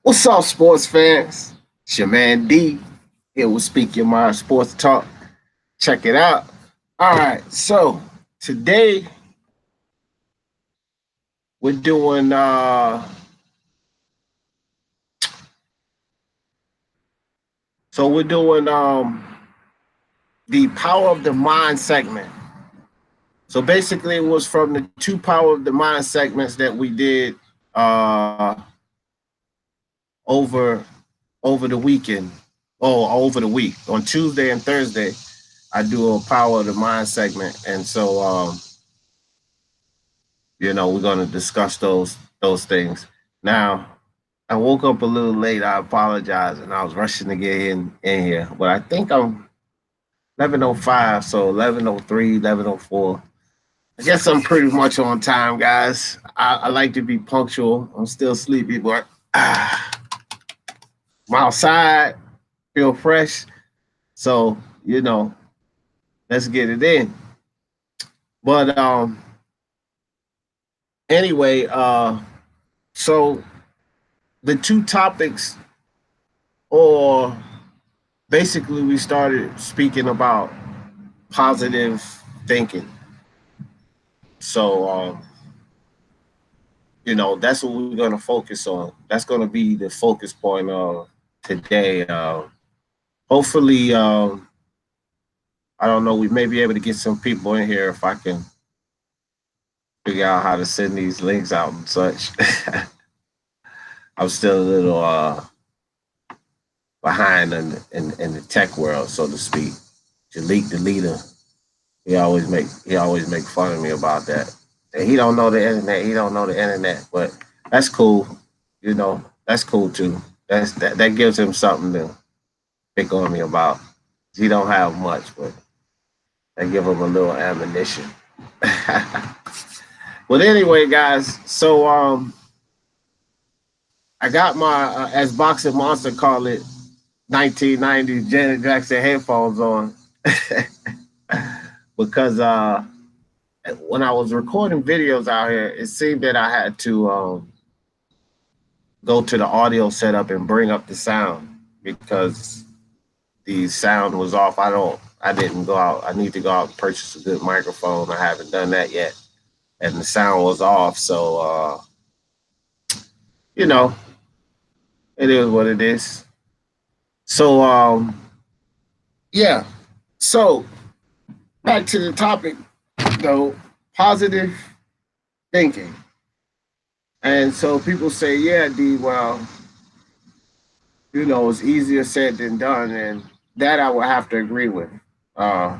What's up, sports fans? It's your man D. Here with Speak Your Mind Sports Talk. Check it out. All right, so today we're doing the Power of the Mind segment. So basically it was from the two Power of the Mind segments that we did uh over over the weekend. Oh, over the week. On Tuesday and Thursday, I do a Power of the Mind segment. And so we're going to discuss those things. Now, I woke up a little late. I apologize, and I was rushing to get in here, but I think I'm 11:05, so 11:03, 11:04. I guess I'm pretty much on time, guys. I like to be punctual. I'm still sleepy, but I'm outside, feel fresh. So let's get it in. But anyway, so the two topics, or basically, we started speaking about positive thinking. So, that's what we're going to focus on. That's going to be the focus point of today. Hopefully, I don't know, we may be able to get some people in here if I can figure out how to send these links out and such. I'm still a little behind in the tech world, so to speak. Jalik the leader, he always make fun of me about that. And he don't know the internet. He don't know the internet, but that's cool. That's cool too. That gives him something to pick on me about. He don't have much, but I give him a little ammunition. But anyway, guys, so I got my as Boxing Monster call it 1990s Janet Jackson headphones on because when I was recording videos out here, it seemed that I had to go to the audio setup and bring up the sound because the sound was off. I didn't go out. I need to go out and purchase a good microphone. I haven't done that yet. And the sound was off. So, you know, it is what it is. So, yeah. So, back to the topic, though, positive thinking. And so people say, yeah, D, well, it's easier said than done. And that I would have to agree with. Uh,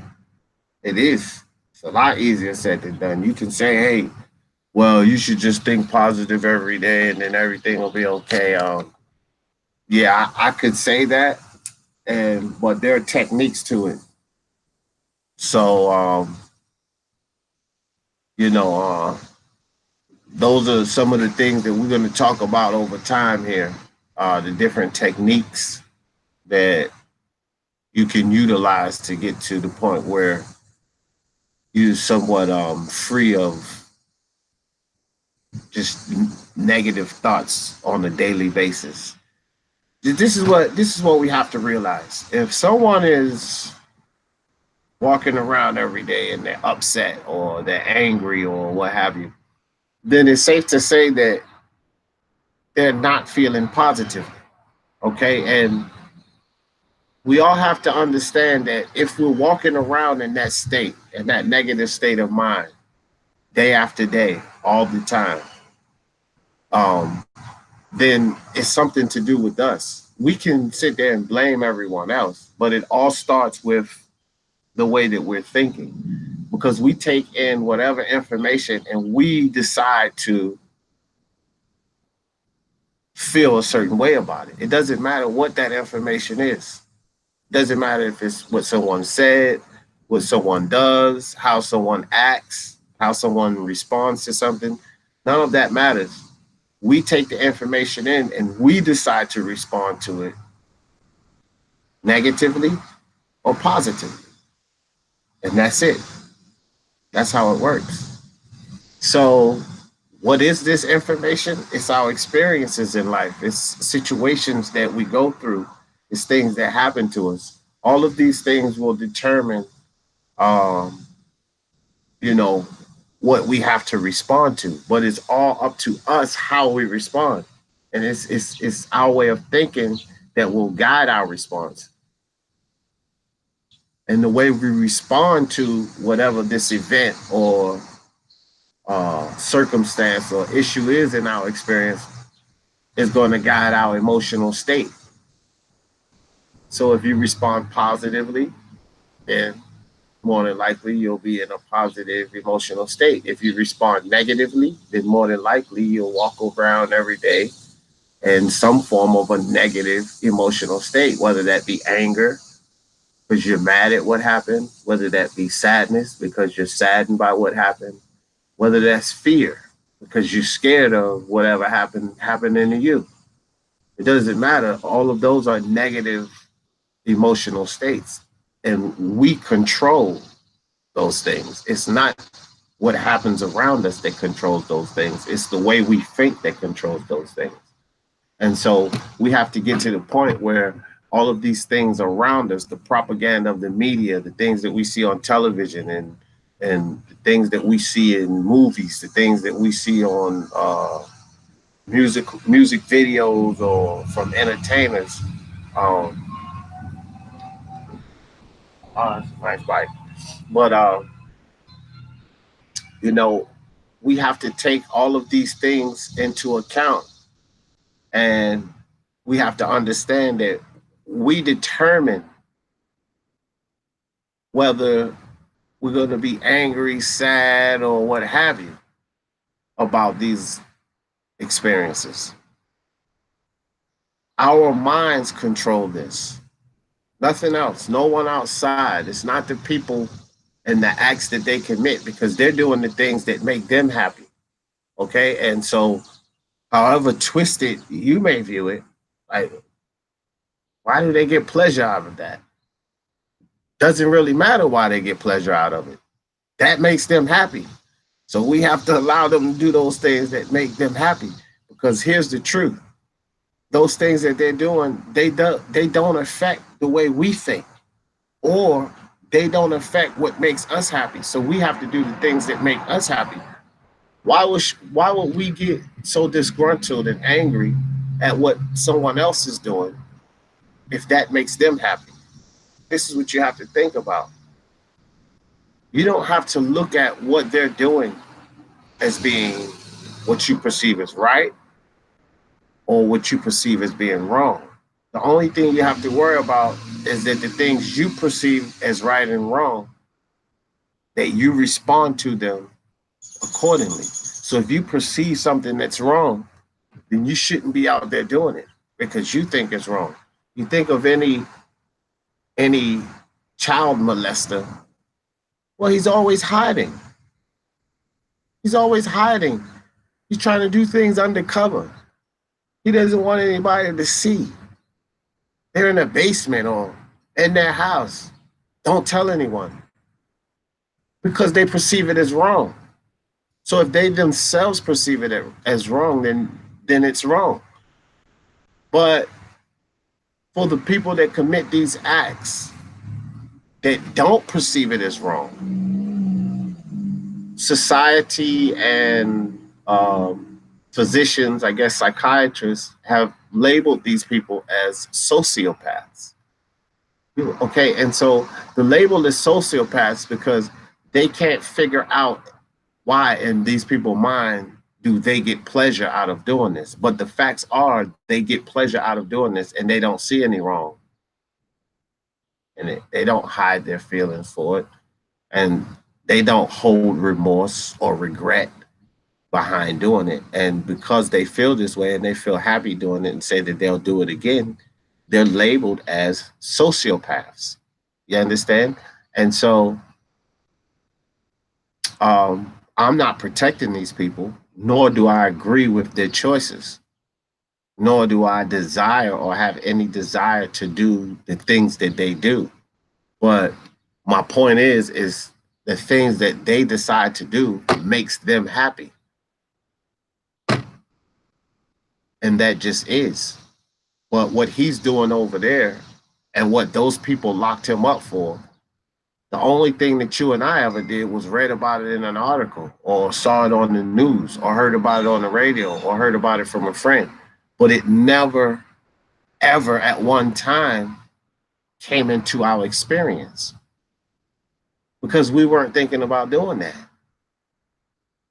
it is. It's a lot easier said than done. You can say, hey, well, you should just think positive every day and then everything will be okay. Yeah, I could say that, but there are techniques to it. So, you know, uh, those are some of the things that we're going to talk about over time here. The different techniques that you can utilize to get to the point where you're somewhat free of just negative thoughts on a daily basis. This is what we have to realize. If someone is walking around every day and they're upset or they're angry or what have you, then it's safe to say that they're not feeling positive. Okay. And we all have to understand that if we're walking around in that state, in that negative state of mind, day after day, all the time, um, then it's something to do with us. We can sit there and blame everyone else, but it all starts with the way that we're thinking because we take in whatever information and we decide to feel a certain way about it. It doesn't matter what that information is. It doesn't matter if it's what someone said, what someone does, how someone acts, how someone responds to something. None of that matters. We take the information in and we decide to respond to it negatively or positively. And that's it. That's how it works. So What is this information? It's our experiences in life. It's situations that we go through. It's things that happen to us. All of these things will determine, um, you know, what we have to respond to. But it's all up to us how we respond, and it's our way of thinking that will guide our response. And the way we respond to whatever this event or circumstance or issue is in our experience is going to guide our emotional state. So if you respond positively, then more than likely you'll be in a positive emotional state. If you respond negatively, then more than likely you'll walk around every day in some form of a negative emotional state, whether that be anger because you're mad at what happened, whether that be sadness because you're saddened by what happened, whether that's fear because you're scared of whatever happening to you. It doesn't matter. All of those are negative emotional states, and we control those things. It's not what happens around us that controls those things. It's the way we think that controls those things. And so we have to get to the point where all of these things around us, the propaganda of the media, the things that we see on television and the things that we see in movies, the things that we see on music videos or from entertainers. Um, nice bike. But you know, we have to take all of these things into account, and we have to understand that we determine whether we're going to be angry, sad, or what have you about these experiences. Our minds control this. Nothing else. No one outside. It's not the people and the acts that they commit because they're doing the things that make them happy. Okay. And so, however twisted you may view it, like, why do they get pleasure out of that? Doesn't really matter why they get pleasure out of it. That makes them happy. So we have to allow them to do those things that make them happy. Because here's the truth: those things that they're doing, they don't affect the way we think, or they don't affect what makes us happy. So we have to do the things that make us happy. Why would we get so disgruntled and angry at what someone else is doing if that makes them happy? This is what you have to think about. You don't have to look at what they're doing as being what you perceive as right or what you perceive as being wrong. The only thing you have to worry about is that the things you perceive as right and wrong, that you respond to them accordingly. So if you perceive something that's wrong, then you shouldn't be out there doing it because you think it's wrong. You think of any child molester, well, he's always hiding. He's always hiding. He's trying to do things undercover. He doesn't want anybody to see. They're in a basement or in their house. Don't tell anyone because they perceive it as wrong. So if they themselves perceive it as wrong, then it's wrong. But for the people that commit these acts that don't perceive it as wrong, society and physicians, I guess psychiatrists, have labeled these people as sociopaths. Okay, and so the label is sociopaths because they can't figure out why in these people's mind do they get pleasure out of doing this. But the facts are they get pleasure out of doing this and they don't see any wrong. And they don't hide their feelings for it. And they don't hold remorse or regret behind doing it. And because they feel this way and they feel happy doing it and say that they'll do it again, they're labeled as sociopaths. You understand? And so I'm not protecting these people, nor do I agree with their choices, nor do I desire or have any desire to do the things that they do. But my point is the things that they decide to do makes them happy. and that just is. But what he's doing over there and what those people locked him up for, the only thing that you and I ever did was read about it in an article or saw it on the news or heard about it on the radio or heard about it from a friend. But it never, ever at one time came into our experience because we weren't thinking about doing that.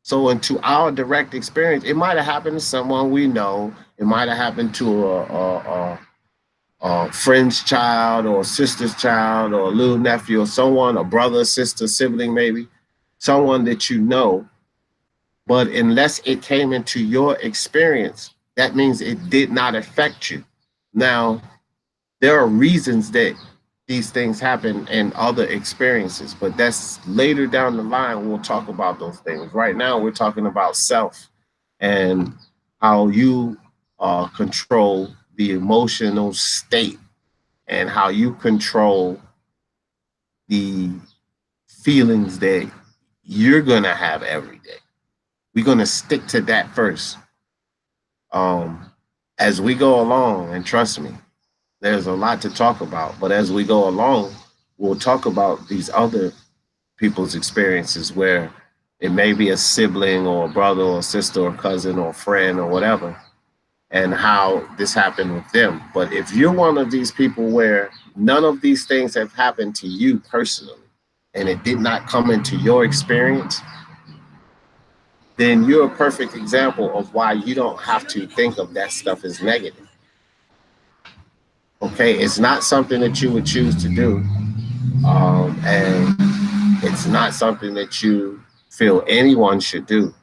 So into our direct experience, it might have happened to someone we know. It might have happened to a friend's child or a sister's child or a little nephew or someone, a brother, sister, sibling, maybe someone that you know. But unless it came into your experience, that means it did not affect you. Now, there are reasons that these things happen in other experiences, but that's later down the line. We'll talk about those things. Right now, we're talking about self and how you control the emotional state and how you control the feelings that you're going to have every day. We're going to stick to that first. As we go along, and trust me, there's a lot to talk about, but as we go along, we'll talk about these other people's experiences where it may be a sibling or a brother or a sister or cousin or friend or whatever, and how this happened with them. But if you're one of these people where none of these things have happened to you personally and it did not come into your experience, then you're a perfect example of why you don't have to think of that stuff as negative. Okay, it's not something that you would choose to do, and it's not something that you feel anyone should do.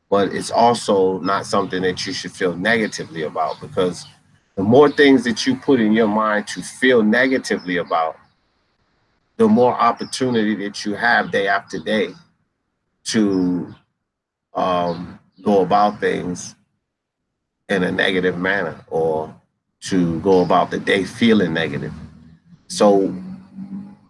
But it's also not something that you should feel negatively about because the more things that you put in your mind to feel negatively about, the more opportunity that you have day after day to go about things in a negative manner or to go about the day feeling negative. So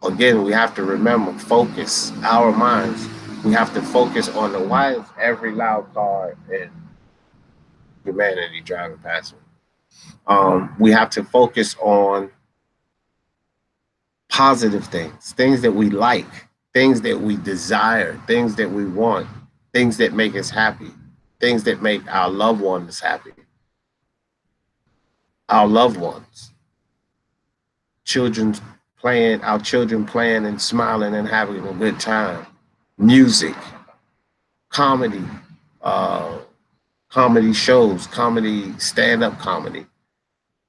again, we have to remember focus our minds. We have to focus on the why is every loud car in humanity driving past me. We have to focus on positive things, things that we like, things that we desire, things that we want, things that make us happy, things that make our loved ones happy, our loved ones, children our children playing and smiling and having a good time, music, comedy, uh, comedy shows, comedy, stand-up comedy.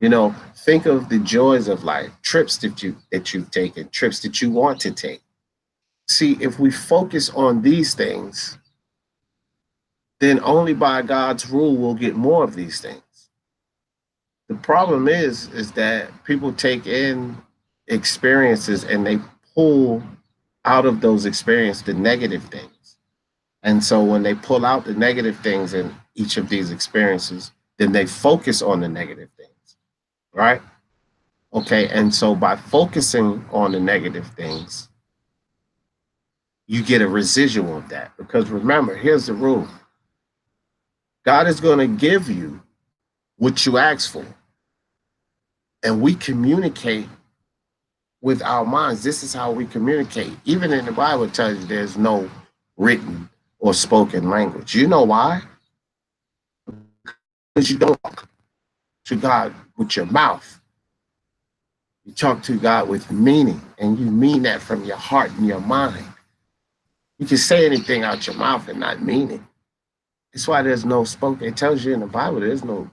You know, think of the joys of life, trips that you've taken, trips that you want to take. See, if we focus on these things, then only by God's rule we'll get more of these things. The problem is that people take in experiences and they pull out of those experiences the negative things. And so when they pull out the negative things in each of these experiences, then they focus on the negative things, right? Okay, and so by focusing on the negative things, you get a residual of that. Because remember, here's the rule God is going to give you what you ask for. And we communicate with our minds. This is how we communicate. Even in the Bible, it tells you there's no written or spoken language. You know why? Because you don't talk to God with your mouth. You talk to God with meaning, and you mean that from your heart and your mind. You can say anything out your mouth and not mean it. That's why there's no spoken. It tells you in the Bible there's no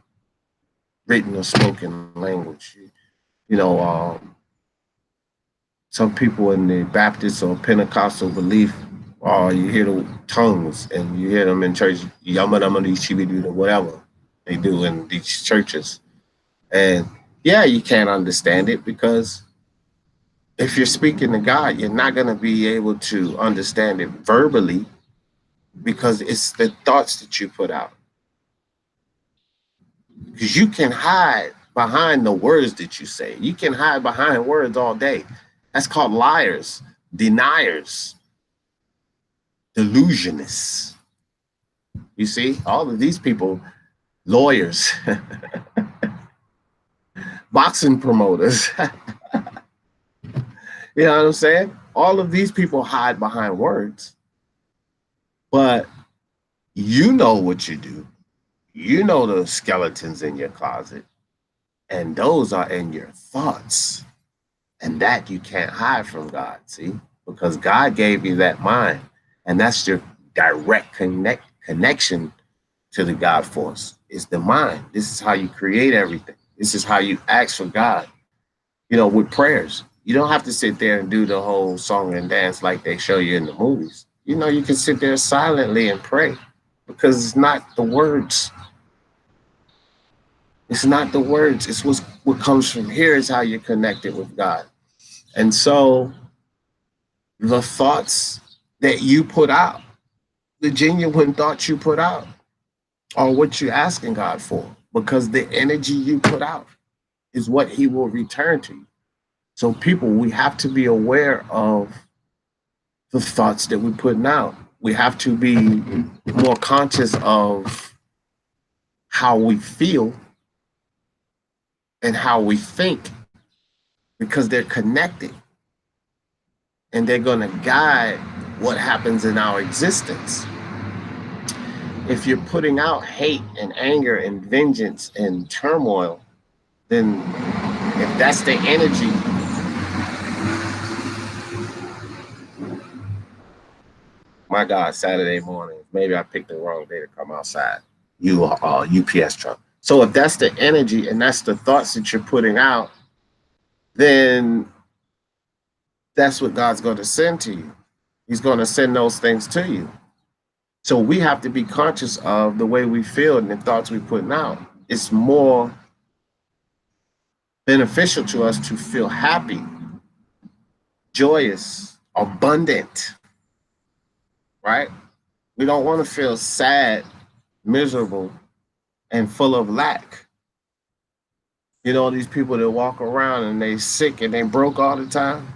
written or spoken language. You know, some people in the Baptist or Pentecostal belief, you hear the tongues and you hear them in church, whatever they do in these churches. And yeah, you can't understand it because if you're speaking to God, you're not going to be able to understand it verbally because it's the thoughts that you put out. Because you can hide behind the words that you say. You can hide behind words all day. That's called liars, deniers, delusionists. You see, all of these people, lawyers, boxing promoters. You know what I'm saying? All of these people hide behind words, but you know what you do. You know the skeletons in your closet, and those are in your thoughts. And that you can't hide from God, see? Because God gave you that mind, and that's your direct connection to the God force. It's the mind. This is how you create everything. This is how you ask for God. You know, with prayers, you don't have to sit there and do the whole song and dance like they show you in the movies. You know, you can sit there silently and pray because it's not the words. It's not the words. It's what comes from here is how you're connected with God. And so the thoughts that you put out, the genuine thoughts you put out, are what you're asking God for because the energy you put out is what He will return to you. So, people, we have to be aware of the thoughts that we're putting out. We have to be more conscious of how we feel and how we think because they're connected and they're going to guide what happens in our existence. If you're putting out hate and anger and vengeance and turmoil, then if that's the energy, my God, Saturday morning, maybe I picked the wrong day to come outside. You are UPS truck. So if that's the energy and that's the thoughts that you're putting out, then that's what God's going to send to you. He's going to send those things to you. So we have to be conscious of the way we feel and the thoughts we're putting out. It's more beneficial to us to feel happy, joyous, abundant, right? We don't want to feel sad, miserable, and full of lack. You know, these people that walk around and they sick and they broke all the time.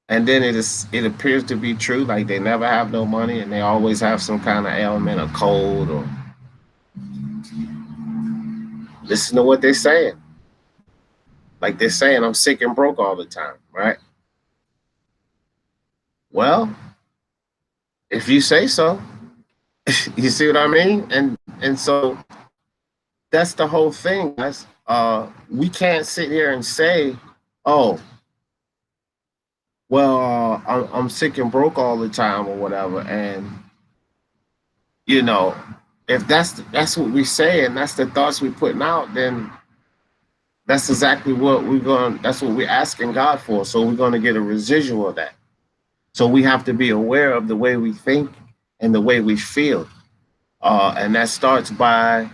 And then it appears to be true, like they never have no money and they always have some kind of ailment or cold or listen to what they're saying. Like they're saying, I'm sick and broke all the time, right? Well, if you say so, you see what I mean? And so that's the whole thing. We can't sit here and say, oh, well, I'm sick and broke all the time or whatever. And you know, if that's what we say and that's the thoughts we're putting out, then that's exactly what we're going. That's what we're asking God for. So we're going to get a residual of that. So we have to be aware of the way we think and the way we feel, and that starts by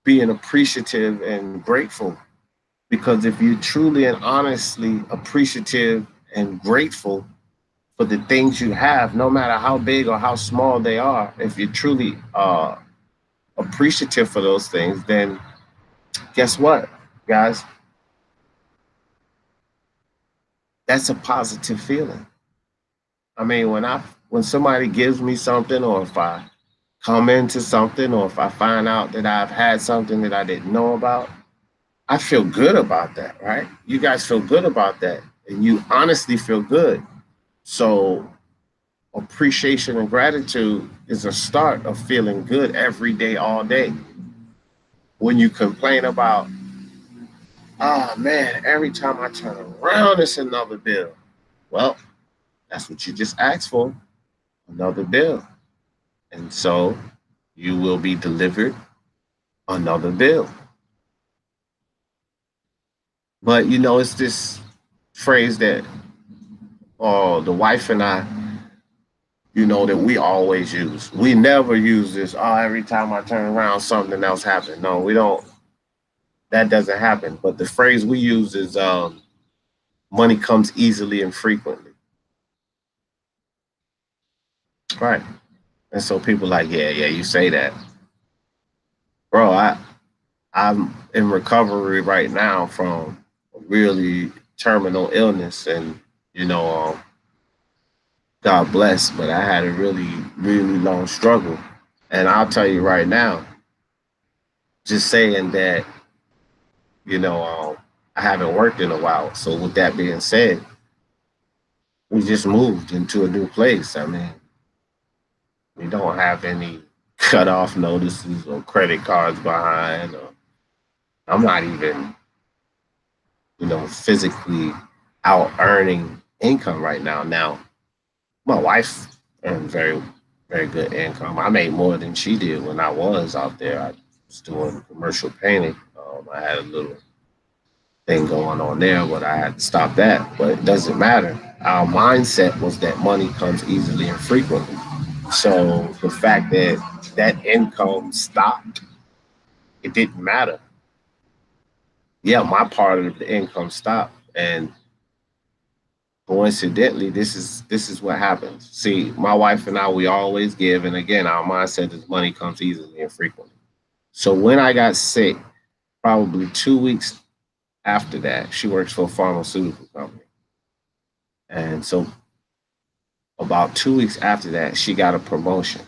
being appreciative and grateful. Because if you're truly and honestly appreciative and grateful for the things you have, no matter how big or how small they are, if you're truly appreciative for those things, then guess what, guys? That's a positive feeling. I mean, when somebody gives me something, or if I come into something, or if I find out that I've had something that I didn't know about, I feel good about that, right? You guys feel good about that, and you honestly feel good. So appreciation and gratitude is a start of feeling good every day, all day. When you complain about, oh man, every time I turn around, it's another bill. Well, that's what you just asked for, another bill. And so you will be delivered another bill. But you know, it's this phrase that, oh, the wife and I, you know, that we always use. We never use this, oh, every time I turn around, something else happens. No, we don't. That doesn't happen. But the phrase we use is money comes easily and frequently. Right. And so people like, yeah, yeah, you say that. Bro, I'm in recovery right now from a really terminal illness and you know, God bless, but I had a really, really long struggle. And I'll tell you right now, just saying that, you know, I haven't worked in a while. So with that being said, we just moved into a new place. I mean, we don't have any cutoff notices or credit cards behind. Or I'm not even, physically out earning income right now. Now, my wife earned very, very good income. I made more than she did when I was out there. I was doing commercial painting. I had a little thing going on there, but I had to stop that. But it doesn't matter. Our mindset was that money comes easily and frequently. So the fact that that income stopped, it didn't matter. Yeah, my part of the income stopped, and coincidentally, this is what happens. See, my wife and I, we always give, and again, our mindset is money comes easily and frequently. So when I got sick, probably 2 weeks after that, she works for a pharmaceutical company, and so about 2 weeks after that, she got a promotion,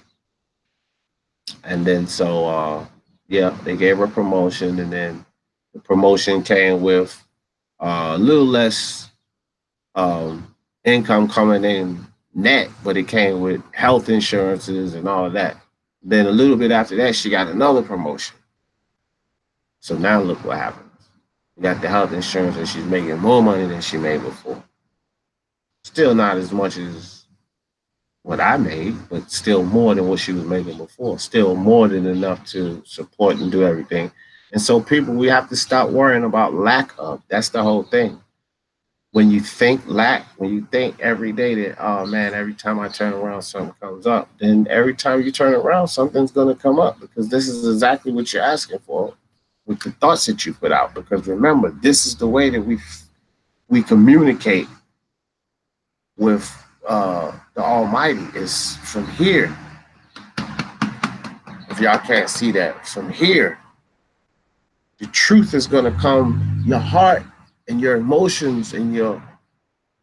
and then yeah, they gave her a promotion, and then the promotion came with a little less income coming in net, but it came with health insurances and all of that. Then a little bit after that, she got another promotion. So now look what happens. You got the health insurance and she's making more money than she made before. Still not as much as what I made, but still more than what she was making before. Still more than enough to support and do everything. And so people, we have to stop worrying about lack of. That's the whole thing. When you think lack, when you think every day that, oh man, every time I turn around, something comes up, then every time you turn around, something's going to come up because this is exactly what you're asking for with the thoughts that you put out. Because remember, this is the way that we communicate with the Almighty is from here. If y'all can't see that, from here, the truth is going to come. Your heart and your emotions and your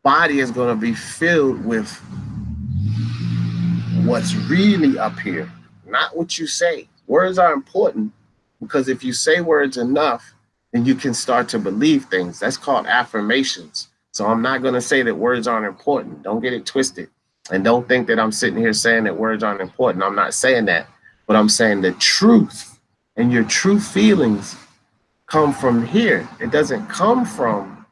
body is going to be filled with what's really up here, not what you say. Words are important because if you say words enough, then you can start to believe things. That's called affirmations. So I'm not going to say that words aren't important. Don't get it twisted. And don't think that I'm sitting here saying that words aren't important. I'm not saying that. But I'm saying the truth and your true feelings come from here. It doesn't come from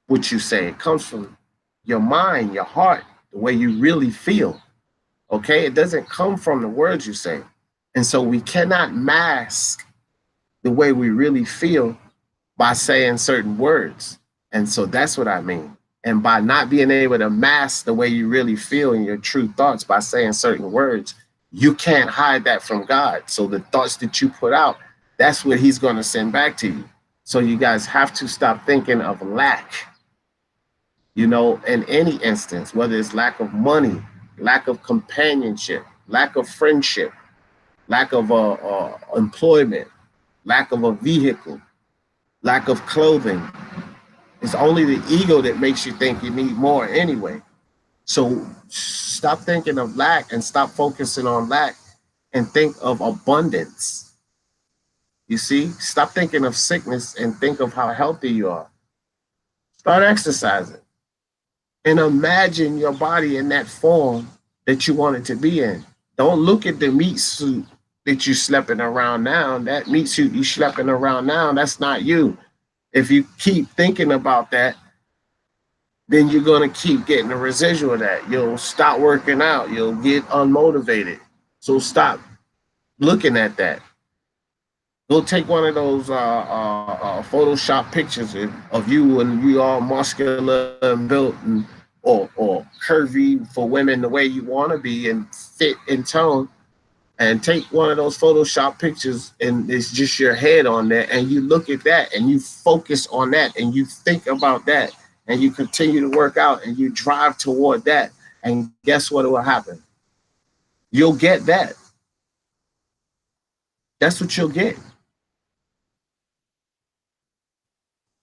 what you say, it comes from your mind, your heart, the way you really feel. Okay, it doesn't come from the words you say. And so we cannot mask the way we really feel by saying certain words. And so that's what I mean. And by not being able to mask the way you really feel and your true thoughts by saying certain words, you can't hide that from God. So the thoughts that you put out, that's what He's going to send back to you. So you guys have to stop thinking of lack, in any instance, whether it's lack of money, lack of companionship, lack of friendship, lack of employment, lack of a vehicle, lack of clothing. It's only the ego that makes you think you need more anyway. So stop thinking of lack and stop focusing on lack and think of abundance. You see, stop thinking of sickness and think of how healthy you are. Start exercising and imagine your body in that form that you want it to be in. Don't look at the meat suit that you schlepping around now. That meat suit you schlepping around now, that's not you. If you keep thinking about that, then you're going to keep getting the residual of that. You'll stop working out. You'll get unmotivated. So stop looking at that. Go take one of those Photoshop pictures of you and you all muscular and built and or curvy for women the way you want to be and fit in tone, and take one of those Photoshop pictures and it's just your head on there and you look at that and you focus on that and you think about that and you continue to work out and you drive toward that, and guess what will happen? You'll get that. That's what you'll get.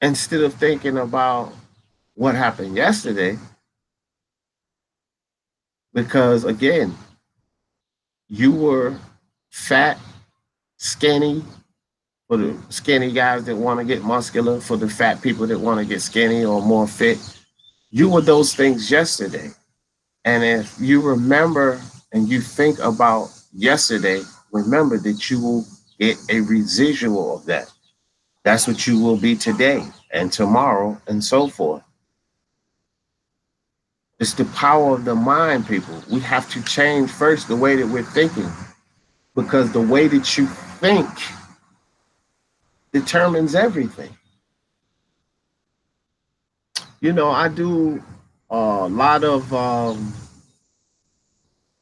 Instead of thinking about what happened yesterday, because again, You were fat, skinny, for the skinny guys that want to get muscular, for the fat people that want to get skinny or more fit. You were those things yesterday. And if you remember and you think about yesterday, remember that you will get a residual of that. That's what you will be today and tomorrow and so forth. It's the power of the mind, people. We have to change first the way that we're thinking, because the way that you think determines everything. You know, I do a lot of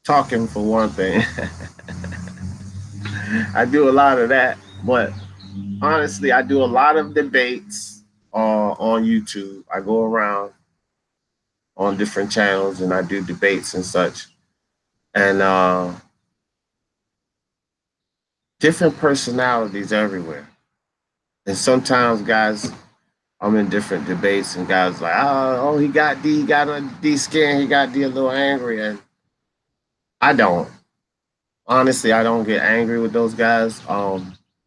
talking for one thing. I do a lot of that, but honestly, I do a lot of debates on YouTube. I go around on different channels and I do debates and such. And different personalities everywhere. And sometimes guys, I'm in different debates and guys like, oh, he got D, he got a D skin, he got D a little angry. And I don't. Honestly, I don't get angry with those guys.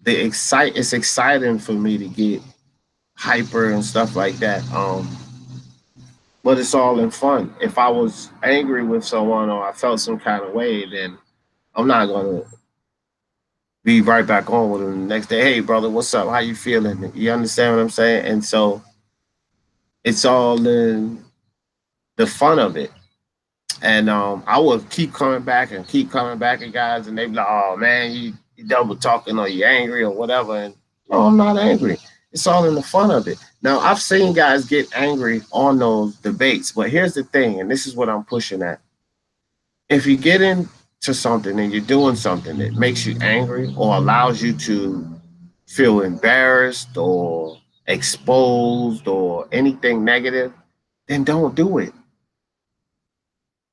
It's exciting for me to get hyper and stuff like that. But it's all in fun. If I was angry with someone or I felt some kind of way, then I'm not gonna be right back on with them the next day. Hey, brother, what's up? How you feeling? You understand what I'm saying? And so it's all in the fun of it. And I will keep coming back and keep coming back at guys, and they be like, "Oh man, you double talking or you angry or whatever." And no, I'm not angry. It's all in the fun of it. Now I've seen guys get angry on those debates, but here's the thing, and this is what I'm pushing at. If you get into something and you're doing something that makes you angry or allows you to feel embarrassed or exposed or anything negative, then don't do it.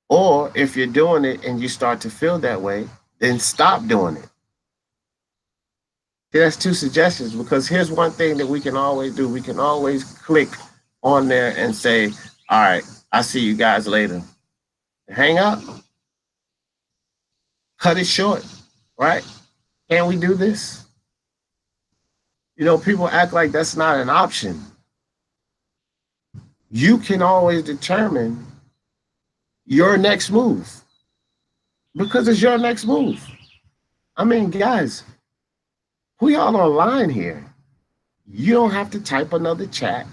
Or if you're doing it and you start to feel that way, then stop doing it. See, that's two suggestions, because here's one thing that we can always do. We can always click on there and say, all right, I'll see you guys later. Hang up, cut it short, right? Can we do this? You know, people act like that's not an option. You can always determine your next move because it's your next move. I mean, guys, we all online here. You don't have to type another chat.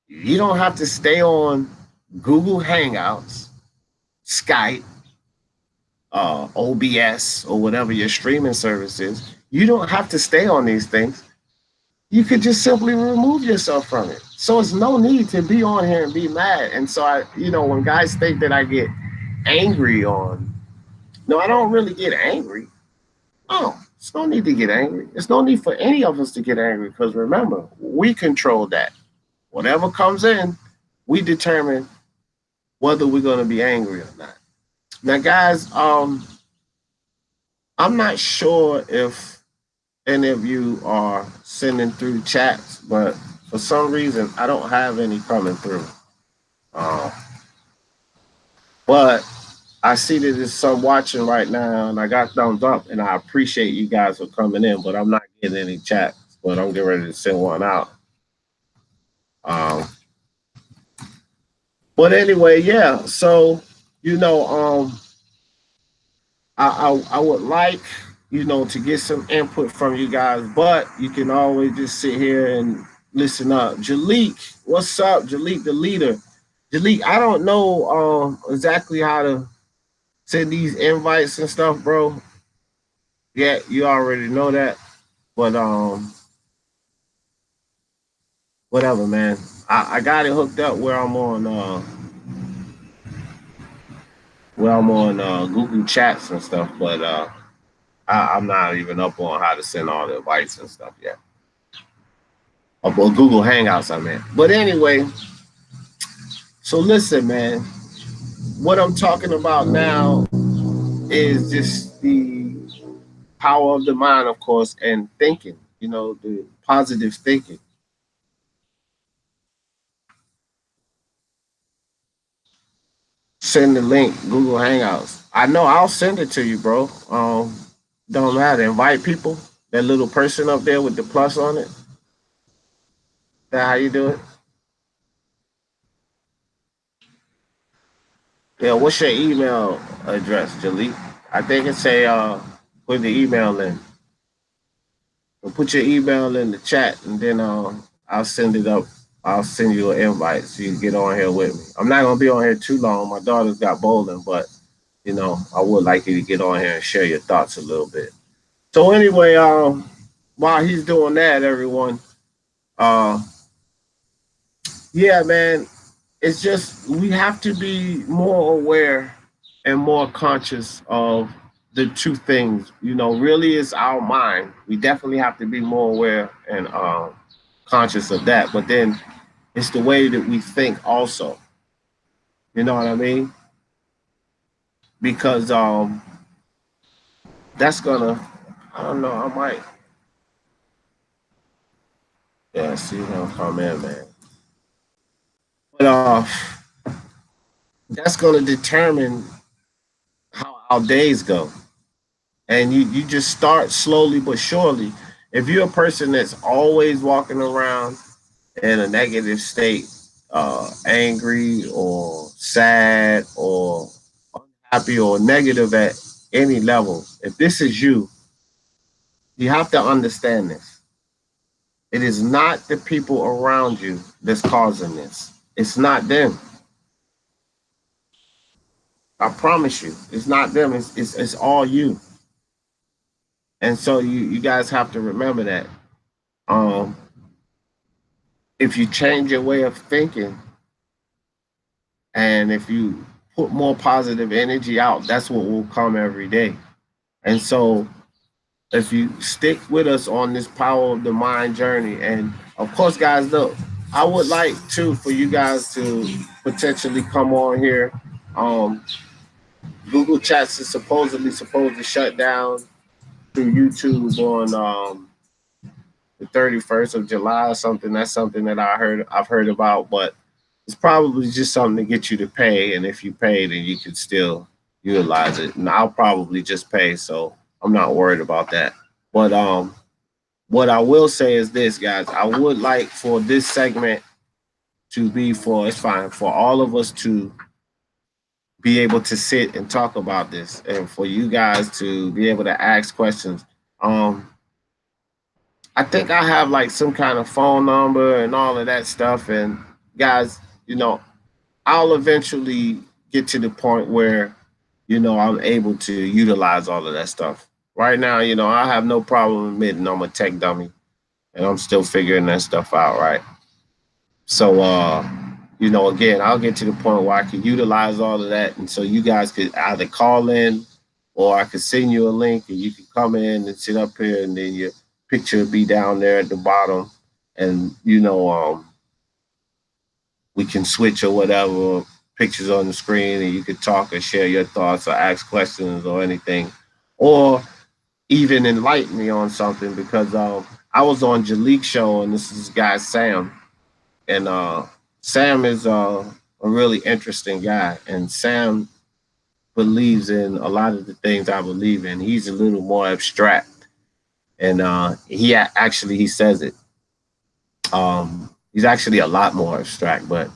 You don't have to stay on Google Hangouts, Skype, OBS, or whatever your streaming service is. You don't have to stay on these things. You could just simply remove yourself from it. So it's no need to be on here and be mad. And so when guys think that I get angry on, no, I don't really get angry. Oh, there's no need to get angry. There's no need for any of us to get angry, because remember, we control that. Whatever comes in, we determine whether we're going to be angry or not. Now, guys, I'm not sure if any of you are sending through chats, but for some reason, I don't have any coming through. Uh, but I see that there's some watching right now, and I got thumbs up, and I appreciate you guys for coming in, but I'm not getting any chats, but I'm getting ready to send one out. Um, but anyway, yeah. So you know, I would like to get some input from you guys, but you can always just sit here and listen up. Jalik, what's up, Jalik, the leader? Jalik, I don't know exactly how to send these invites and stuff, bro. Yeah, you already know that, but whatever, man. I got it hooked up where I'm on Google Chats and stuff, but I'm not even up on how to send all the invites and stuff yet. Or Google Hangouts, I mean. But anyway, so listen, man. What I'm talking about now is just the power of the mind, of course, and thinking. The positive thinking. send the link, Google Hangouts. I know I'll send it to you, bro. Don't matter. Invite people. That little person up there with the plus on it. That how you do it? Yeah. What's your email address, Jalik? I think it's a put the email in. So put your email in the chat, and then I'll send it up. I'll send you an invite so you can get on here with me. I'm not gonna be on here too long. My daughter's got bowling, but I would like you to get on here and share your thoughts a little bit. So anyway, while he's doing that, everyone, uh, yeah, man, it's just we have to be more aware and more conscious of the two things. Really, it's our mind. We definitely have to be more aware and conscious of that. But then it's the way that we think also. You know what I mean? Because that's gonna. I don't know. I might. Yeah, see him come in, man. But that's gonna determine how our days go. And you just start slowly but surely. If you're a person that's always walking around in a negative state, angry or sad or unhappy or negative at any level, if this is you, you have to understand this. It is not the people around you that's causing this. It's not them. I promise you, it's not them. It's all you. And so you guys have to remember that. Um, if you change your way of thinking and if you put more positive energy out, that's what will come every day. And so if you stick with us on this power of the mind journey, and of course, guys, look, I would like to for you guys to potentially come on here. Um, Google Chats is supposedly supposed to shut down through YouTube on the 31st of July or something. That's something that I've heard about, but it's probably just something to get you to pay. And if you pay, then you can still utilize it. And I'll probably just pay, so I'm not worried about that. But what I will say is this, guys. I would like for this segment to be it's fine for all of us to be able to sit and talk about this, and for you guys to be able to ask questions. Um, I think I have like some kind of phone number and all of that stuff. And guys, I'll eventually get to the point where, I'm able to utilize all of that stuff. Right now, I have no problem admitting I'm a tech dummy and I'm still figuring that stuff out, right? So, again, I'll get to the point where I can utilize all of that. And so you guys could either call in or I could send you a link and you can come in and sit up here and then your picture will be down there at the bottom. And, we can switch or whatever, pictures on the screen, and you could talk or share your thoughts or ask questions or anything. Or even enlighten me on something because I was on Jalik's show and this is guy Sam. And Sam is a really interesting guy. And Sam believes in a lot of the things I believe in. He's a little more abstract. And he says it. He's actually a lot more abstract, but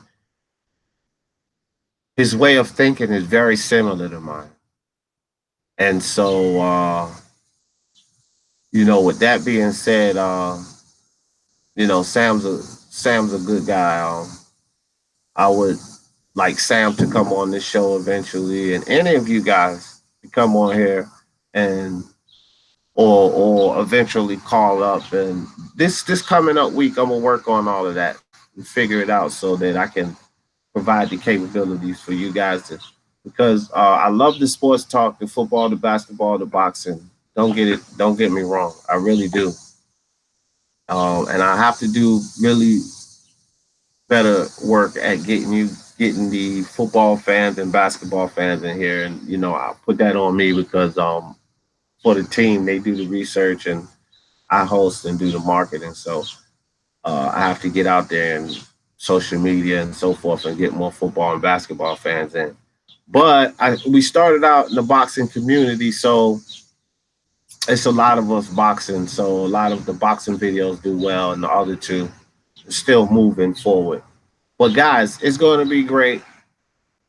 his way of thinking is very similar to mine. And so, with that being said, Sam's a good guy. I would like Sam to come on this show eventually, and any of you guys to come on here and or eventually call up. And this coming up week, I'm gonna work on all of that and figure it out so that I can provide the capabilities for you guys to. Because I love the sports talk, the football, the basketball, the boxing. Don't get me wrong. I really do. And I have to do really better work at getting the football fans and basketball fans in here. And I put that on me because for the team they do the research and I host and do the marketing. So I have to get out there and social media and so forth and get more football and basketball fans in. But we started out in the boxing community, so it's a lot of us boxing. So a lot of the boxing videos do well, and the other two are still moving forward. But guys, it's going to be great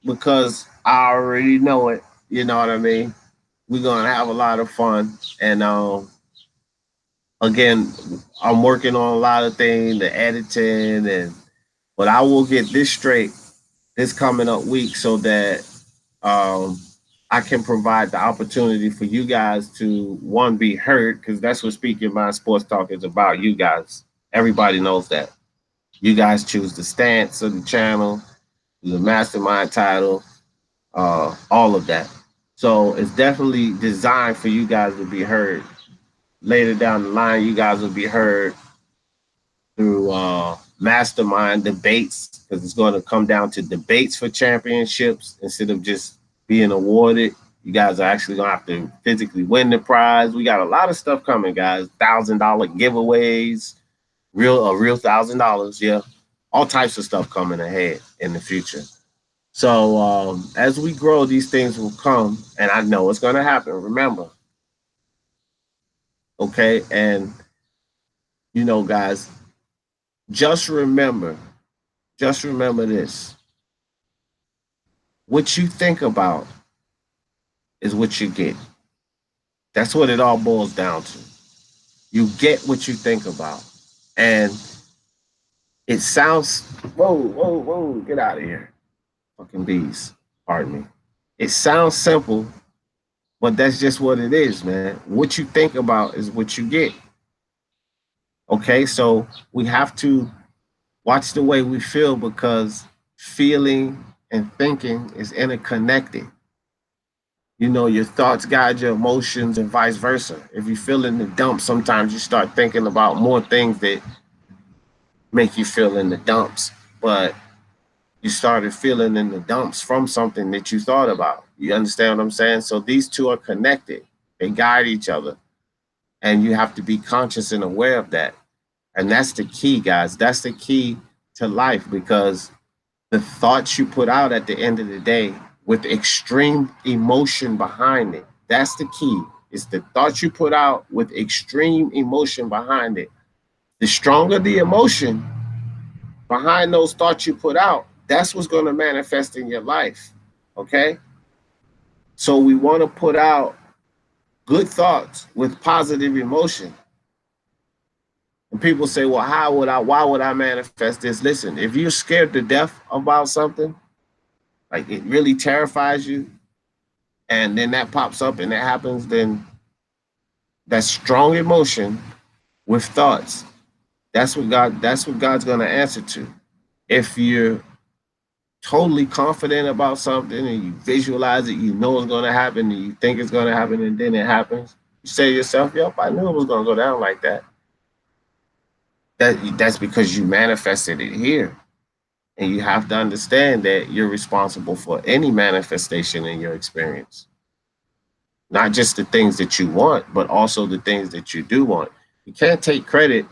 because I already know it. You know what I mean? We're going to have a lot of fun. And again, I'm working on a lot of things, the editing, and but I will get this straight this coming up week so that um, I can provide the opportunity for you guys to one be heard because that's what Speaking Mind Sports Talk is about. You guys, everybody knows that. You guys choose the stance of the channel, the mastermind title, all of that. So it's definitely designed for you guys to be heard. Later down the line, you guys will be heard through mastermind debates because it's going to come down to debates for championships instead of just being awarded. You guys are actually going to have to physically win the prize. We got a lot of stuff coming, guys. $1,000 giveaways, real $1,000. Yeah, all types of stuff coming ahead in the future. So as we grow, these things will come, and I know it's going to happen. Remember, okay, and guys, just remember, just remember this: what you think about is what you get. That's what it all boils down to. You get what you think about, and it sounds whoa, get out of here, fucking bees. Pardon me. It sounds simple, but that's just what it is, man. What you think about is what you get. Okay, so we have to watch the way we feel because feeling and thinking is interconnected. Your thoughts guide your emotions and vice versa. If you feel in the dumps, sometimes you start thinking about more things that make you feel in the dumps. But you started feeling in the dumps from something that you thought about. You understand what I'm saying? So these two are connected. They guide each other. And you have to be conscious and aware of that. And that's the key, guys. That's the key to life because the thoughts you put out at the end of the day with extreme emotion behind it. That's the key. It's the thoughts you put out with extreme emotion behind it. The stronger the emotion behind those thoughts you put out, that's what's going to manifest in your life. Okay? So we want to put out good thoughts with positive emotion. And people say, well, why would I manifest this? Listen, if you're scared to death about something, like it really terrifies you, and then that pops up and that happens, then that strong emotion with thoughts, that's what God's gonna answer to. If you're totally confident about something and you visualize it, you know it's gonna happen, and you think it's gonna happen, and then it happens, you say to yourself, yep, I knew it was gonna go down like that. That's because you manifested it here. And you have to understand that you're responsible for any manifestation in your experience. Not just the things that you want, but also the things that you do want. You can't take credit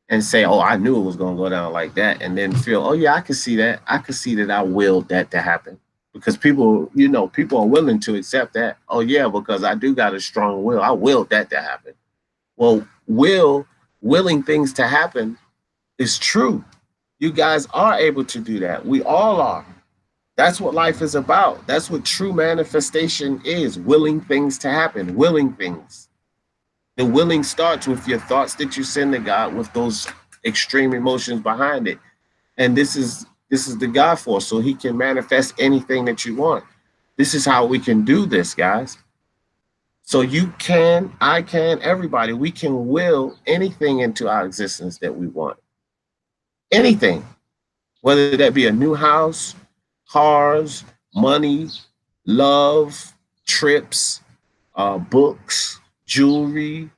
and say, oh, I knew it was going to go down like that. And then feel, oh, yeah, I can see that. I can see that I willed that to happen. Because people are willing to accept that. Oh, yeah, because I do got a strong will. I willed that to happen. Well, willing things to happen is true. You guys are able to do that. We all are. That's what life is about. That's what true manifestation is, willing things to happen, willing things. The willing starts with your thoughts that you send to God with those extreme emotions behind it. And this is the God force, so he can manifest anything that you want. This is how we can do this, guys. So you can, I can, everybody, we can will anything into our existence that we want. Anything, whether that be a new house, cars, money, love, trips, books, jewelry,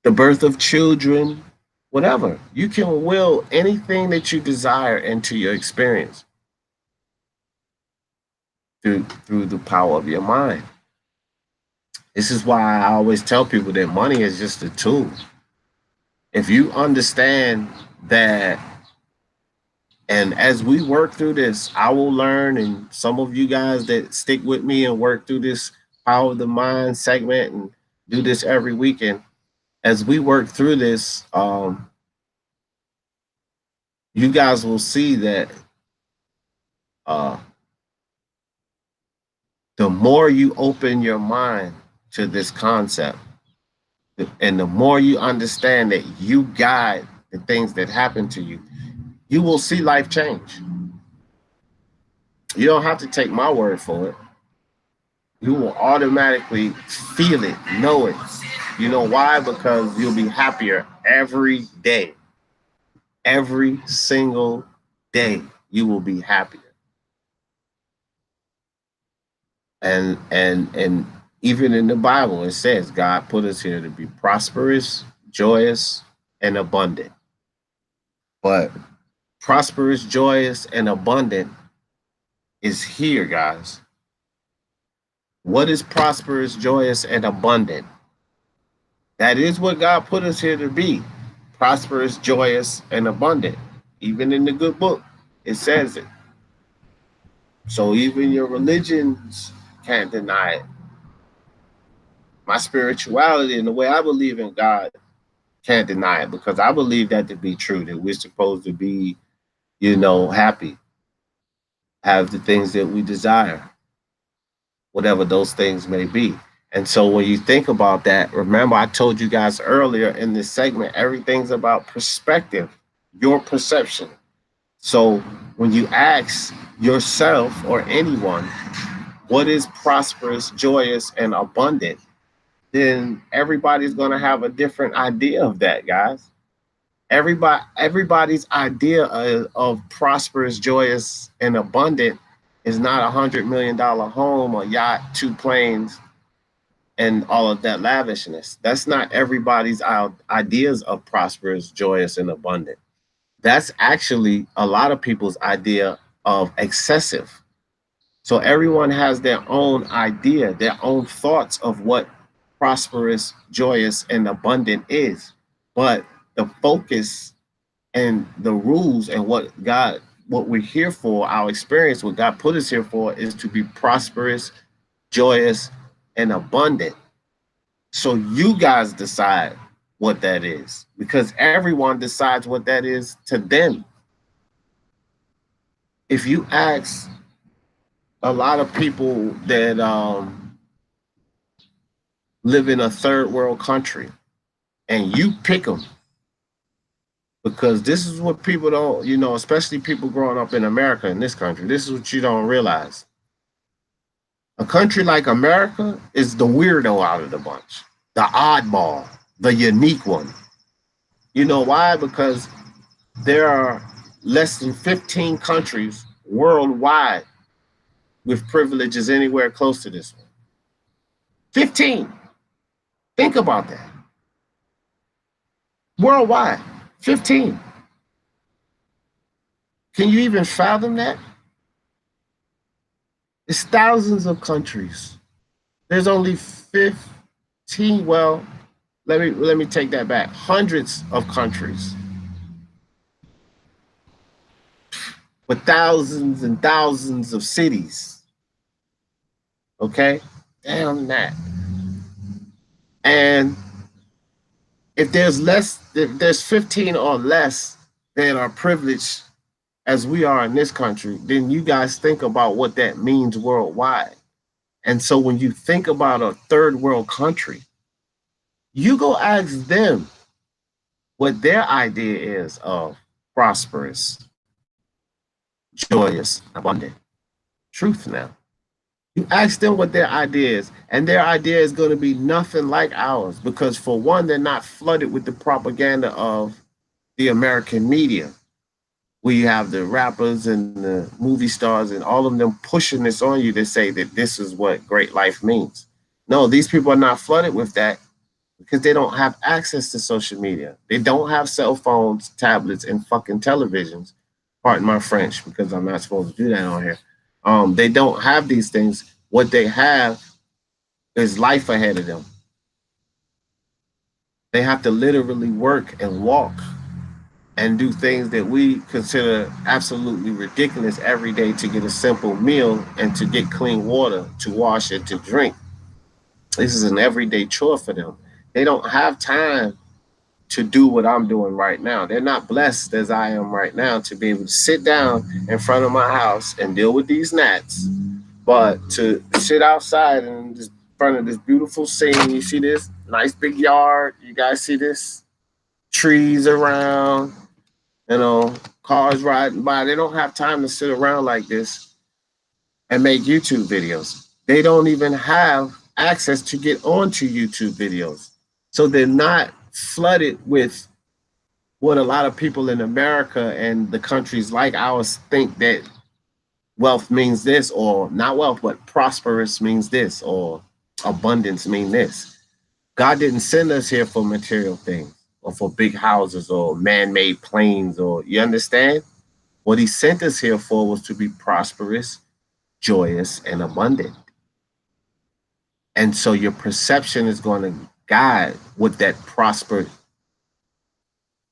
the birth of children, whatever. You can will anything that you desire into your experience through the power of your mind. This is why I always tell people that money is just a tool. If you understand that And as we work through this, I will learn, and some of you guys that stick with me and work through this Power of the Mind segment and do this every weekend, as we work through this, you guys will see that uh, the more you open your mind to this concept, and the more you understand that you guide the things that happen to you, you will see life change. You don't have to take my word for it. You will automatically feel it, know it. You know why? Because you'll be happier every day. Every single day, you will be happier. And even in the Bible, it says God put us here to be prosperous, joyous, and abundant. But prosperous, joyous, and abundant is here, guys. What is prosperous, joyous, and abundant? That is what God put us here to be. Prosperous, joyous, and abundant. Even in the good book, it says it. So even your religions can't deny it. My spirituality and the way I believe in God can't deny it, because I believe that to be true, that we're supposed to be, happy, have the things that we desire, whatever those things may be. And so when you think about that, remember I told you guys earlier in this segment, everything's about perspective, your perception. So when you ask yourself or anyone, what is prosperous, joyous, and abundant, then everybody's going to have a different idea of that, guys. Everybody's idea of prosperous, joyous, and abundant is not $100 million home, a yacht, two planes, and all of that lavishness. That's not everybody's ideas of prosperous, joyous, and abundant. That's actually a lot of people's idea of excessive. So everyone has their own idea, their own thoughts of what prosperous, joyous, and abundant is. But the focus and the rules and what we're here for, our experience, what God put us here for, is to be prosperous, joyous, and abundant. So you guys decide what that is, because everyone decides what that is to them. If you ask a lot of people that live in a third world country, and you pick them, because this is what people don't, especially people growing up in America, in this country, this is what you don't realize. A country like America is the weirdo out of the bunch, the oddball, the unique one. You know why? Because there are less than 15 countries worldwide with privileges anywhere close to this one. 15. Think about that. Worldwide, 15. Can you even fathom that? It's thousands of countries. There's only 15, well, let me take that back. Hundreds of countries with thousands and thousands of cities. Okay? Damn that. And if there's 15 or less that are privileged as we are in this country, then you guys think about what that means worldwide. And so when you think about a third world country, you go ask them what their idea is of prosperous, joyous, abundant. Truth now. You ask them what their idea is, and their idea is going to be nothing like ours, because for one, they're not flooded with the propaganda of the American media. We have the rappers and the movie stars and all of them pushing this on you to say that this is what great life means. No, these people are not flooded with that, because they don't have access to social media. They don't have cell phones, tablets, and fucking televisions. Pardon my French, because I'm not supposed to do that on here. They don't have these things. What they have is life ahead of them. They have to literally work and walk and do things that we consider absolutely ridiculous every day to get a simple meal and to get clean water to wash and to drink. This is an everyday chore for them. They don't have time to do what I'm doing right now. They're not blessed as I am right now to be able to sit down in front of my house and deal with these gnats, but to sit outside and just in front of this beautiful scene. You see this nice big yard. You guys see this trees around, you know, cars riding by. They don't have time to sit around like this and make YouTube videos. They don't even have access to get onto YouTube videos. So they're not flooded with what a lot of people in America and the countries like ours think that wealth means this, or not wealth, but prosperous means this, or abundance means this. God didn't send us here for material things or for big houses or man-made planes, or you understand? What he sent us here for was to be prosperous, joyous, and abundant. And so your perception is going to guide what that prosperous,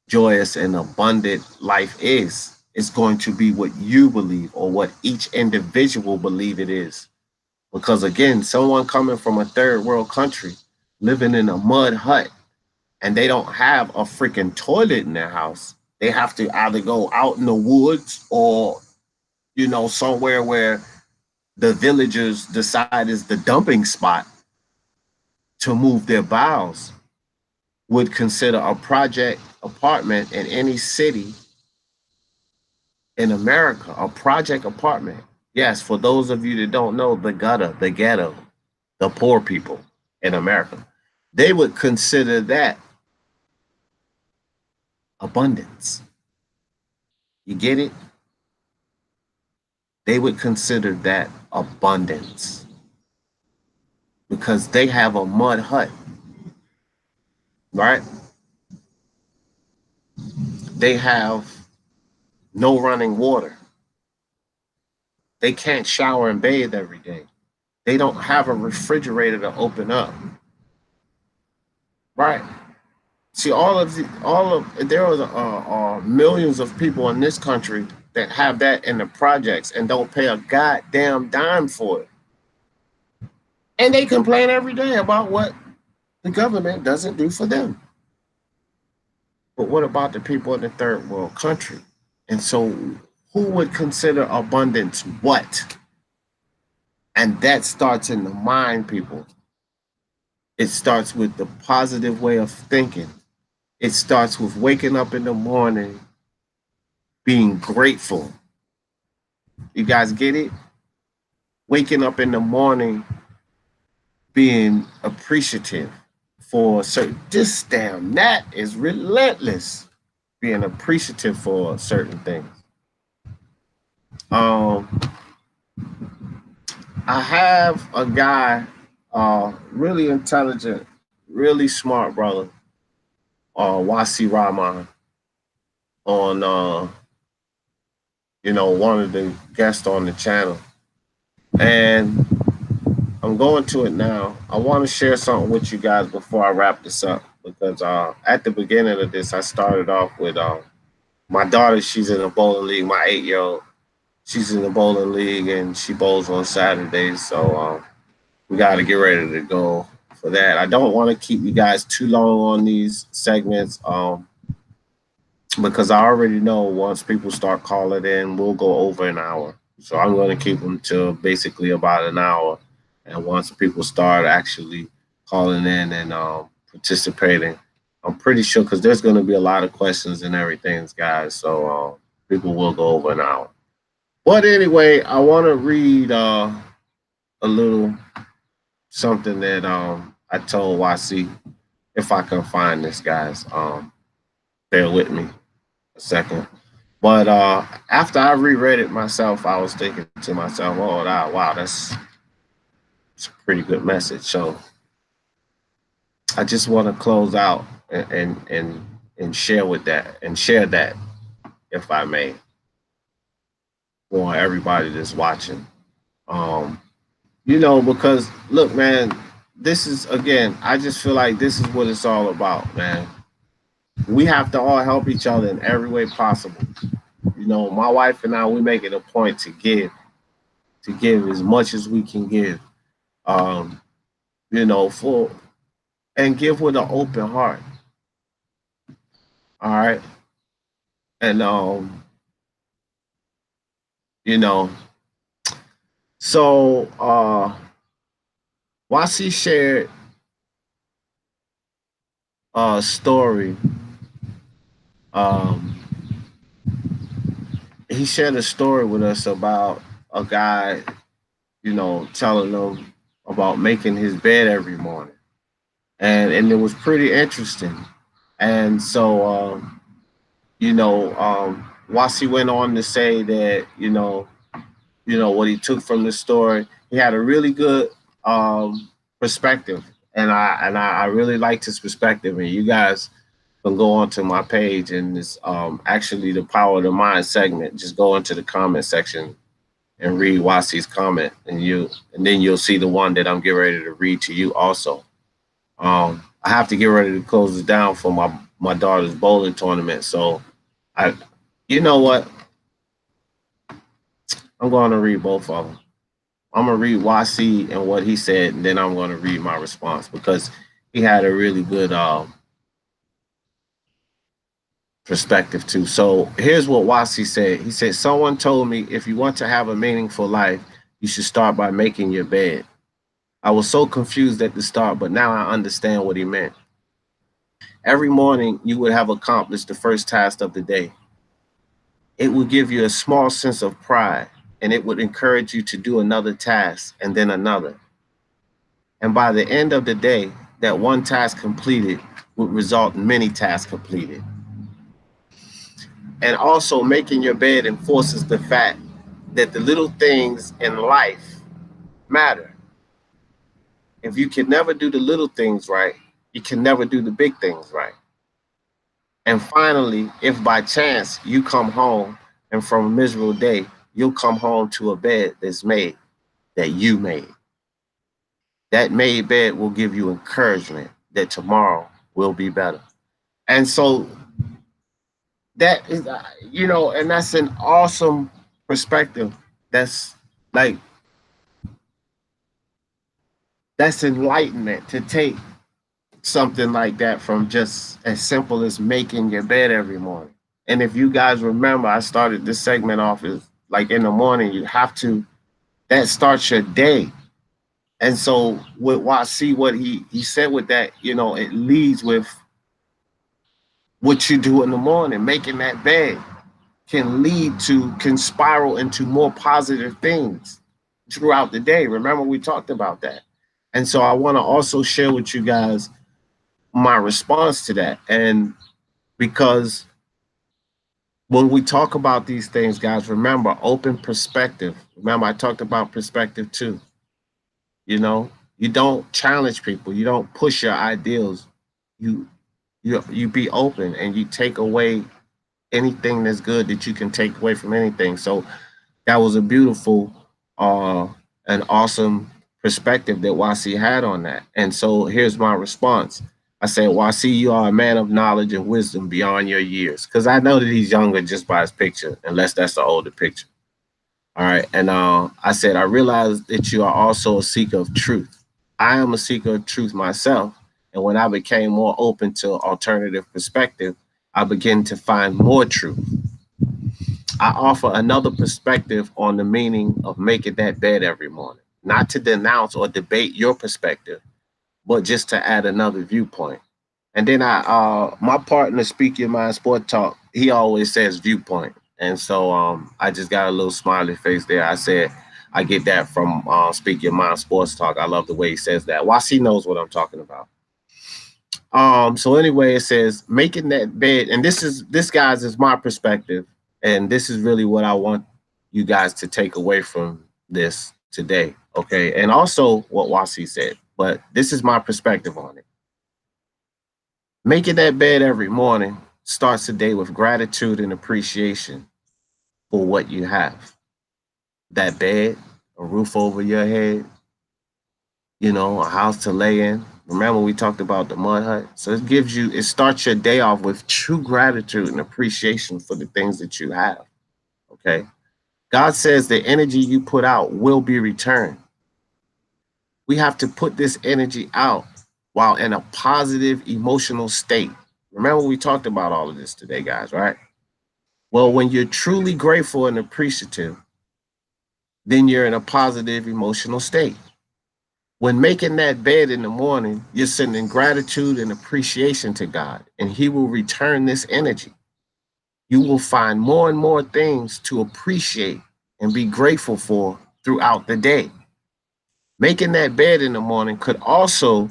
joyous, and abundant life is. It's going to be what you believe or what each individual believe it is. Because again, someone coming from a third world country living in a mud hut and they don't have a freaking toilet in their house. They have to either go out in the woods or, you know, somewhere where the villagers decide is the dumping spot to move their bowels. Would consider a project apartment in any city in America, a project apartment. Yes, for those of you that don't know, the gutter, the ghetto, the poor people in America, they would consider that abundance. You get it? They would consider that abundance because they have a mud hut, right? They have no running water. They can't shower and bathe every day. They don't have a refrigerator to open up. Right. See, there are millions of people in this country that have that in the projects and don't pay a goddamn dime for it. And they complain every day about what the government doesn't do for them. But what about the people in the third world country? And so who would consider abundance what? And that starts in the mind, people. It starts with the positive way of thinking. It starts with waking up in the morning, being grateful. You guys get it? Waking up in the morning, being appreciative for certain. This damn gnat is relentless. Being appreciative for certain things. I have a guy, really intelligent, really smart brother, Wasi Rahman, on one of the guests on the channel. And I'm going to it now. I want to share something with you guys before I wrap this up, because at the beginning of this, I started off with my daughter. She's in a bowling league. My 8-year-old, she's in the bowling league, and she bowls on Saturdays. So we got to get ready to go for that. I don't want to keep you guys too long on these segments, because I already know once people start calling in, we'll go over an hour. So I'm going to keep them to basically about an hour. And once people start actually calling in and participating, I'm pretty sure, because there's going to be a lot of questions and everything, guys. So people will go over an hour. But anyway, I want to read a little something that I told YC, if I can find this, guys. Bear with me a second. But after I reread it myself, I was thinking to myself, oh, wow, that's a pretty good message. So I just want to close out and share that, if I may, for everybody that's watching. Because look, man, this is, again, I just feel like this is what it's all about, man. We have to all help each other in every way possible. You know, my wife and I, we make it a point to give as much as we can give. Um, you know, for and give with an open heart. All right. And you know, so Wasi shared a story. Um he shared a story with us about a guy, you know, telling them about making his bed every morning. And it was pretty interesting. And so Wasi went on to say that, what he took from the story. He had a really good perspective, and I really liked his perspective. And you guys can go onto my page, and it's actually the Power of the Mind segment. Just go into the comment section and read Wasi's comment, and then you'll see the one that I'm getting ready to read to you also. I have to get ready to close it down for my daughter's bowling tournament, so I, you know what, I'm going to read both of them. I'm gonna read Wasi and what he said, and then I'm gonna read my response because he had a really good perspective too. So here's what Wasi said. He said, "Someone told me if you want to have a meaningful life, you should start by making your bed. I was so confused at the start, but now I understand what he meant. Every morning, you would have accomplished the first task of the day. It would give you a small sense of pride, and it would encourage you to do another task and then another. And by the end of the day, that one task completed would result in many tasks completed. And also, making your bed enforces the fact that the little things in life matter. If you can never do the little things right, you can never do the big things right. And finally, if by chance you come home and from a miserable day, you'll come home to a bed that's made, that you made. That made bed will give you encouragement that tomorrow will be better." And so that is, and that's an awesome perspective. That's like, that's enlightenment to take something like that from just as simple as making your bed every morning. And if you guys remember, I started this segment off as like in the morning, you have to, that starts your day. And so with what see what he said with that, it leads with what you do in the morning, making that bed can spiral into more positive things throughout the day. Remember, we talked about that. And so I want to also share with you guys my response to that. And because when we talk about these things, guys, remember open perspective. Remember, I talked about perspective too. You don't challenge people, you don't push your ideals. You you be open and you take away anything that's good that you can take away from anything. So that was a beautiful and awesome perspective that Wasi had on that. And so here's my response. I said, Wasi, you are a man of knowledge and wisdom beyond your years. Because I know that he's younger just by his picture, unless that's the older picture. All right. And I said, I realize that you are also a seeker of truth. I am a seeker of truth myself. And when I became more open to alternative perspective, I began to find more truth. I offer another perspective on the meaning of making that bed every morning, not to denounce or debate your perspective, but just to add another viewpoint. And then my partner, Speak Your Mind Sport Talk, he always says viewpoint. And so I just got a little smiley face there. I said, I get that from Speak Your Mind Sports Talk. I love the way he says that. Wasi knows what I'm talking about. So anyway, it says making that bed, and this guys is my perspective, and this is really what I want you guys to take away from this today. Okay. And also what Wasi said, but this is my perspective on it. Making that bed every morning starts the day with gratitude and appreciation for what you have. That bed, a roof over your head, a house to lay in, Remember we talked about the mud hut? So it starts your day off with true gratitude and appreciation for the things that you have. Okay. God says the energy you put out will be returned. We have to put this energy out while in a positive emotional state. Remember, we talked about all of this today, guys, right? Well, when you're truly grateful and appreciative, then you're in a positive emotional state. When making that bed in the morning, you're sending gratitude and appreciation to God, and He will return this energy. You will find more and more things to appreciate and be grateful for throughout the day. Making that bed in the morning could also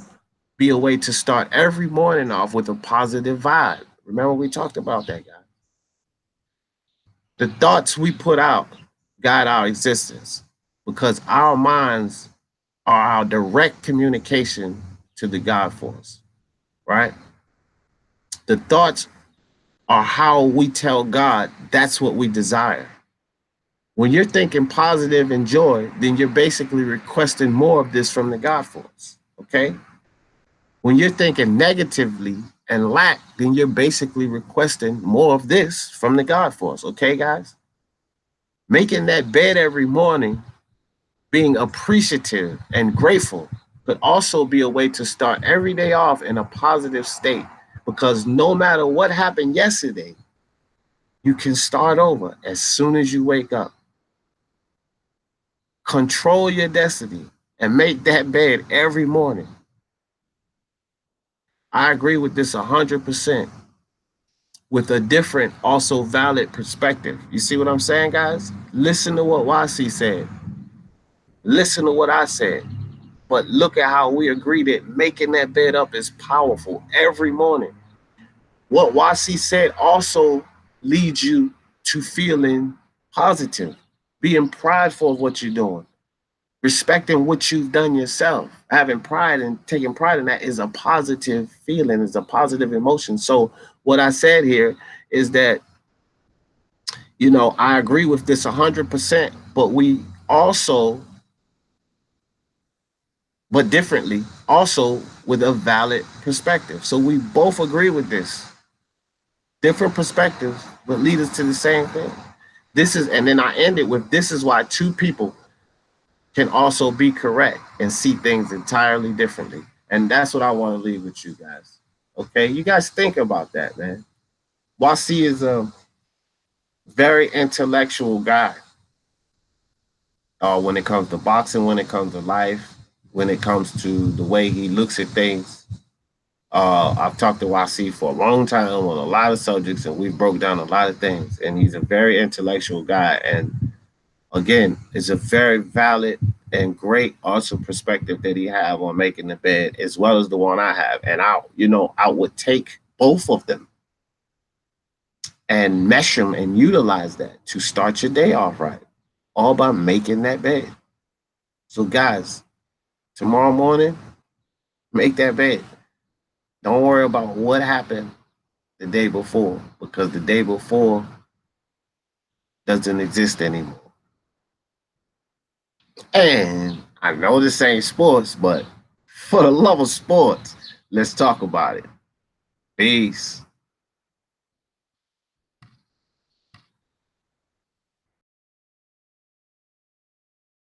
be a way to start every morning off with a positive vibe. Remember, we talked about that, guys. The thoughts we put out guide our existence because our minds are our direct communication to the God force, right? The thoughts are how we tell God that's what we desire. When you're thinking positive and joy, then you're basically requesting more of this from the God force, okay? When you're thinking negatively and lack, then you're basically requesting more of this from the God force, okay, guys? Making that bed every morning, being appreciative and grateful could also be a way to start every day off in a positive state because no matter what happened yesterday, you can start over as soon as you wake up. Control your destiny and make that bed every morning. I agree with this 100% with a different, also valid perspective. You see what I'm saying, guys? Listen to what YC said. Listen to what I said. But look at how we agree that making that bed up is powerful every morning. What YC said also leads you to feeling positive, being prideful of what you're doing, respecting what you've done yourself. Having pride and taking pride in that is a positive feeling, is a positive emotion. So what I said here is that, I agree with this 100%, but we also, but differently, also with a valid perspective. So we both agree with this. Different perspectives, but lead us to the same thing. And then I end it with this is why two people can also be correct and see things entirely differently. And that's what I want to leave with you guys. Okay, you guys think about that, man. Wasi is a very intellectual guy when it comes to boxing, when it comes to life, when it comes to the way he looks at things. I've talked to Wasi for a long time on a lot of subjects, and we've broke down a lot of things. And he's a very intellectual guy, and again, it's a very valid and great, awesome perspective that he have on making the bed, as well as the one I have. And I would take both of them and mesh them and utilize that to start your day off right, all by making that bed. So, guys, tomorrow morning, make that bed. Don't worry about what happened the day before because the day before doesn't exist anymore. And I know this ain't sports, but for the love of sports, let's talk about it. Peace.